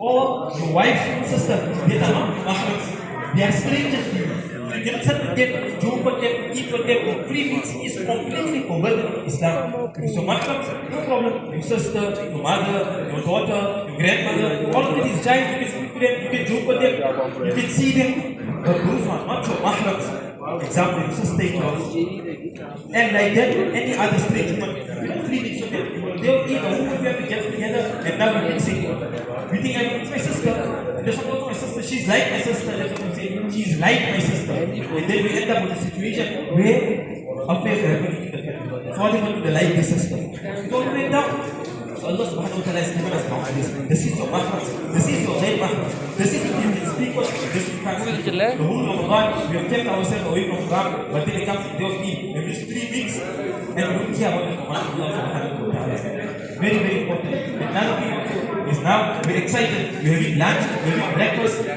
or your wife's sister, they are not mahrams, they are strangers to you. So you cannot sit with them, joke with them, eat with them for 3 weeks. It's completely forbidden in Islam. If it's your mahrams, no problem. Your sister, your mother, your daughter, your grandmother, all of it is giant. You can speak to them, you can joke with them, you can see them. But those are not your mahrams. Example, your sister in laws. And like that, any other strange human, you know, 3 weeks with them, they'll eat a whole family gets together and now we can say, we think it's my sister. And there's someone my sister, she's like my sister. That's what we say, she's like my sister. And then we end up with a situation where affairs are happening in the family. Falling into the like the sister. It all went down. So Allah subhanahu wa ta'ala has given us boundaries. This is your mahrams, this is your ghaib mahrams, this is what you can speak with, this you can't speak. The whole Ramadan, we have kept ourselves away from Quran, but then it comes to the day of Eid, and it's 3 weeks, and we don't care about the command of Allah subhanahu wa ta'ala. Very, very important. And none of you is now very excited. We're having lunch, we're having breakfast.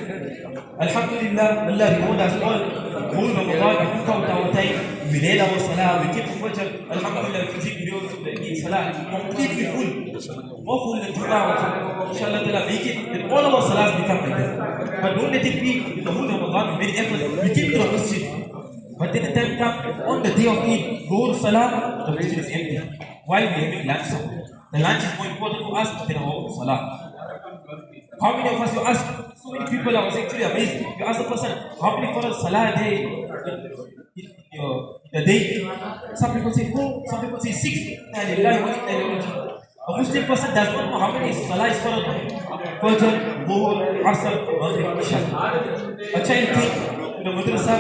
Alhamdulillah, Allah reward us all. Whole Ramadan, we took out our time, we laid our salah, we kept the Fajr. Alhamdulillah, we can see videos of the Eid salah completely full. More full than Jum'ah. Inshallah, ta'ala, make it, and all our salahs become like that. But don't let it be the whole Ramadan, we made effort, we came to the masjid. But then the time comes, on the day of Eid, the whole salah, the masjid is empty. Why we are having lunch? The lunch is more important for us than our salah. How many of us, you ask, so many people, I was actually amazed. You ask the person, how many for a salah a day in a day? Some people say 4, some people say 6. A Muslim person does not know how many salah is for a Fajr, Dhuhr, Asr, Maghrib, Isha. A child came to the madrasa,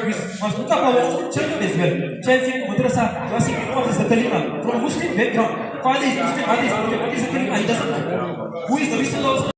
we must look up our own children as well. Child came to madrasa, asking what is the kalima from a Muslim background. Father is Muslim, mother is Muslim, what is the kalima? He doesn't know. Who is the Rasul?